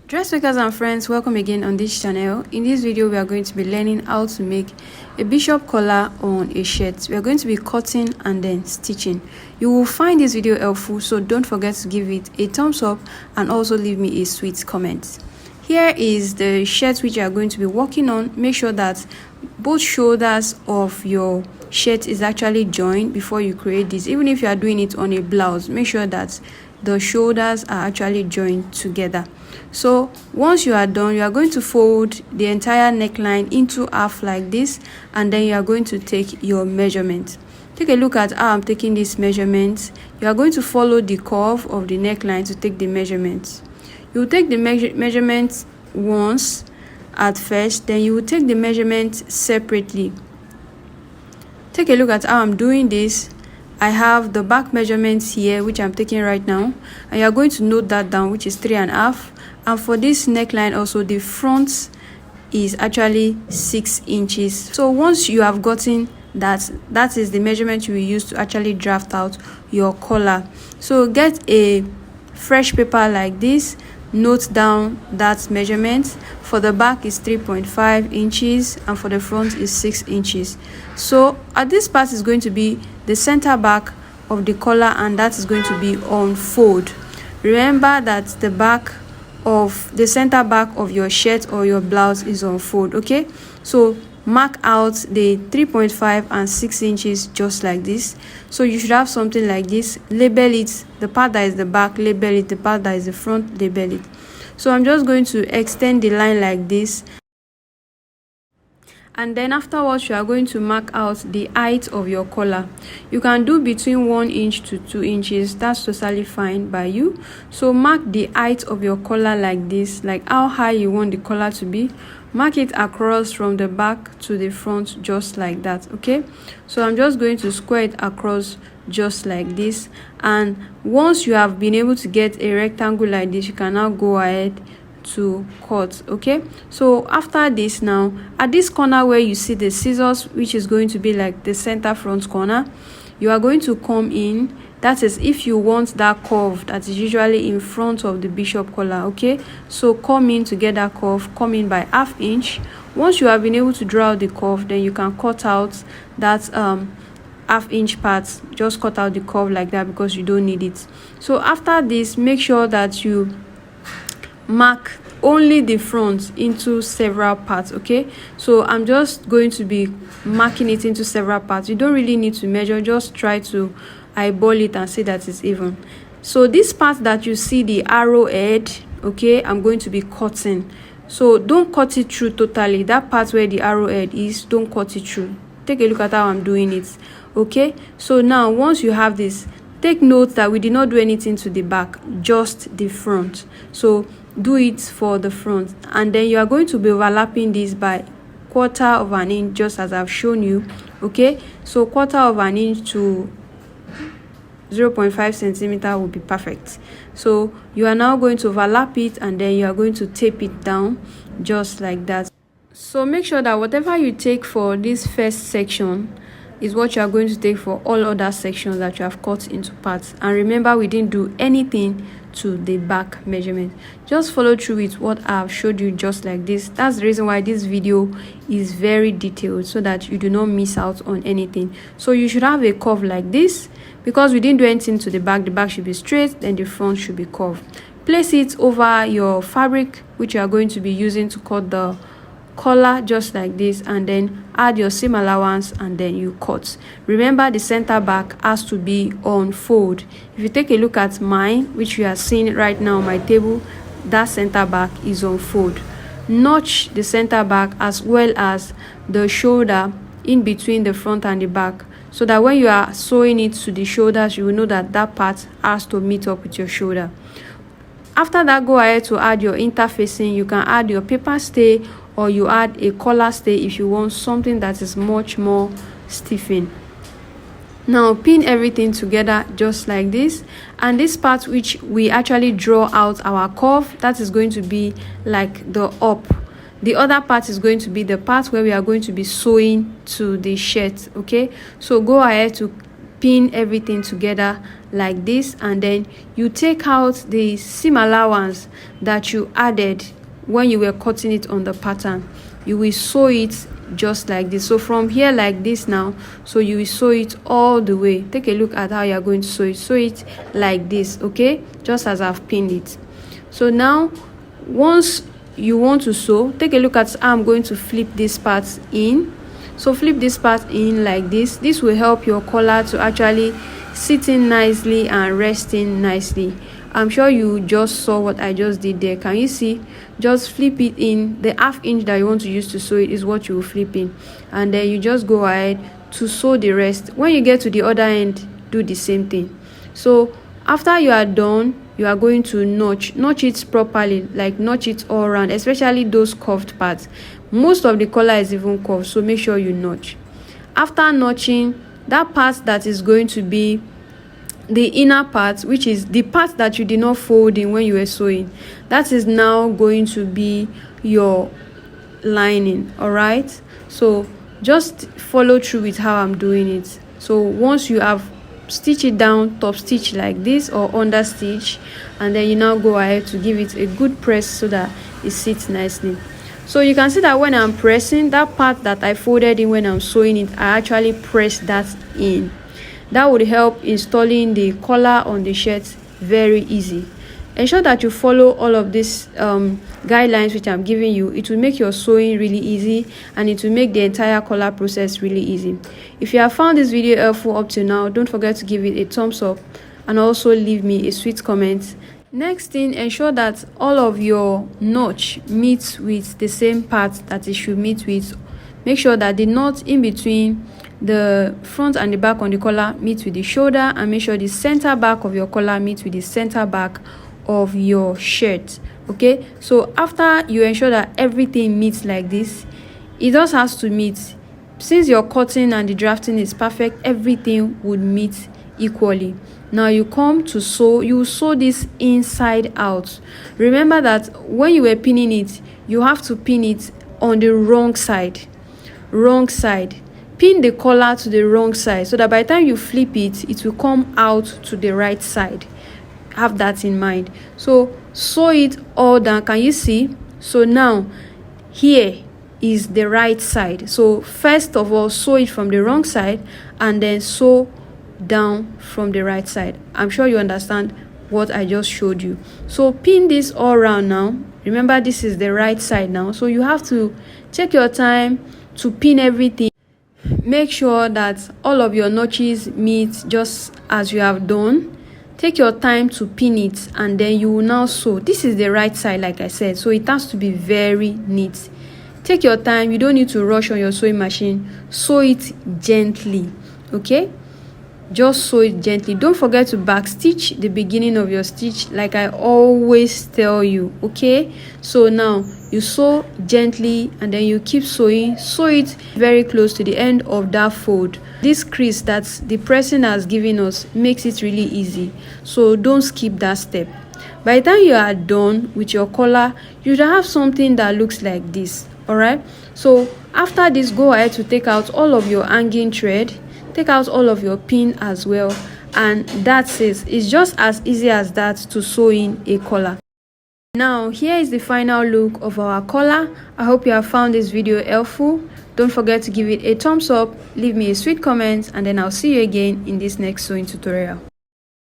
Dressmakers and friends, welcome again on this channel. In this video we are going to be learning how to make a bishop collar on a shirt. We are going to be cutting and then stitching. You will find this video helpful, so don't forget to give it a thumbs up and also leave me a sweet comment. Here is the shirt which you are going to be working on. Make sure that both shoulders of your shirt is actually joined before you create this. Even if you are doing it on a blouse, make sure that the shoulders are actually joined together. So once you are done, you are going to fold the entire neckline into half like this, and then you are going to take your measurement. Take a look at how I'm taking this measurement. You are going to follow the curve of the neckline to take the measurements. You will take the measurement once at first, then you will take the measurement separately. Take a look at how I'm doing this. I have the back measurements here, which I'm taking right now, and you are going to note that down, which is 3.5. And for this neckline also, the front is actually 6 inches. So once you have gotten that is the measurement you will use to actually draft out your collar. So get a fresh paper like this, note down that measurement. For the back is 3.5 inches and for the front is 6 inches. So at this part is going to be the center back of the collar, and that is going to be on fold. Remember that the back of the center back of your shirt or your blouse is on fold. Okay, so mark out the 3.5 and 6 inches just like this. So you should have something like this. Label it, the part that is the back, label it, the part that is the front, label it. So I'm just going to extend the line like this, and then afterwards you are going to mark out the height of your collar. You can do between 1 inch to 2 inches. That's totally fine by you. So mark the height of your collar like this, like how high you want the collar to be. Mark it across from the back to the front just like that. Okay, so I'm just going to square it across just like this, and once you have been able to get a rectangle like this, you can now go ahead to cut. Okay, so after this, now at this corner where you see the scissors, which is going to be like the center front corner, you are going to come in. That is if you want that curve that is usually in front of the bishop collar. Okay, so come in to get that curve, come in by ½ inch. Once you have been able to draw out the curve, then you can cut out that ½ inch part. Just cut out the curve like that because you don't need it. So after this, make sure that you mark only the front into several parts. Okay, so I'm just going to be marking it into several parts. You don't really need to measure, just try to eyeball it and see that it's even. So this part that you see the arrowhead, okay, I'm going to be cutting. So don't cut it through totally. That part where the arrowhead is, don't cut it through. Take a look at how I'm doing it. Okay, so now once you have this, take note that we did not do anything to the back, just the front. So do it for the front, and then you are going to be overlapping this by 1/4 inch, just as I've shown you. Okay, so 1/4 inch to 0.5 centimeter will be perfect. So you are now going to overlap it, and then you are going to tape it down just like that. So make sure that whatever you take for this first section is what you are going to take for all other sections that you have cut into parts. And remember, we didn't do anything to the back measurement. Just follow through with what I have showed you just like this. That's the reason why this video is very detailed, so that you do not miss out on anything. So you should have a curve like this. Because we didn't do anything to the back should be straight, then the front should be curved. Place it over your fabric which you are going to be using to cut the collar just like this, and then add your seam allowance, and then you cut. Remember, the center back has to be on fold. If you take a look at mine, which you are seeing right now on my table, that center back is on fold. Notch the center back as well as the shoulder in between the front and the back, so that when you are sewing it to the shoulders, you will know that that part has to meet up with your shoulder. After that, go ahead to add your interfacing. You can add your paper stay, or you add a collar stay if you want something that is much more stiffened. Now pin everything together just like this, and this part which we actually draw out our curve, that is going to be like the up. The other part is going to be the part where we are going to be sewing to the shirt. Okay, so go ahead to pin everything together like this, and then you take out the seam allowance that you added when you were cutting it on the pattern. You will sew it just like this. So from here like this now, so you will sew it all the way. Take a look at how you're going to sew it like this, okay, just as I've pinned it. So now once you want to sew, take a look at how I'm going to flip this part in. So flip this part in like this. This will help your collar to actually sit in nicely and rest in nicely. I'm sure you just saw what I just did there. Can you see? Just flip it in. The ½ inch that you want to use to sew it is what you will flip in, and then you just go ahead to sew the rest. When you get to the other end, do the same thing. So after you are done, you are going to notch it properly, like notch it all around, especially those curved parts. Most of the collar is even curved, so make sure you notch. After notching, that part that is going to be the inner part, which is the part that you did not fold in when you were sewing, that is now going to be your lining. All right, so just follow through with how I'm doing it. So once you have stitch it down, top stitch like this or under stitch, and then you now go ahead to give it a good press so that it sits nicely. So you can see that when I'm pressing, that part that I folded in when I'm sewing it, I actually press that in. That would help installing the collar on the shirt very easy. Ensure that you follow all of these guidelines which I'm giving you. It will make your sewing really easy, and it will make the entire collar process really easy. If you have found this video helpful up to now, don't forget to give it a thumbs up and also leave me a sweet comment. Next thing, ensure that all of your notch meets with the same part that it should meet with. Make sure that the knot in between the front and the back on the collar meets with the shoulder, and make sure the center back of your collar meets with the center back of your shirt. Okay, so after you ensure that everything meets like this, it just has to meet. Since your cutting and the drafting is perfect, everything would meet equally. Now you come to sew. You sew this inside out. Remember that when you were pinning it, you have to pin it on the wrong side. Pin the collar to the wrong side, so that by the time you flip it, it will come out to the right side. Have that in mind. So sew it all down. Can you see? So now here is the right side. So first of all, sew it from the wrong side, and then sew down from the right side. I'm sure you understand what I just showed you. So pin this all around now. Remember, this is the right side now, so you have to take your time to pin everything. Make sure that all of your notches meet just as you have done. Take your time to pin it, and then you will now sew. This is the right side, like I said, so it has to be very neat. Take your time. You don't need to rush on your sewing machine. Sew it gently, okay? Just sew it gently. Don't forget to back stitch the beginning of your stitch, like I always tell you, okay? So now you sew gently, and then you keep sewing. Sew it very close to the end of that fold. This crease that the pressing has given us makes it really easy, so don't skip that step. By the time you are done with your collar, you should have something that looks like this. All right, so after this, go ahead to take out all of your hanging thread. Take out all of your pin as well, and that's it. It's just as easy as that to sew in a collar. Now here is the final look of our collar. I hope you have found this video helpful. Don't forget to give it a thumbs up, leave me a sweet comment, and then I'll see you again in this next sewing tutorial.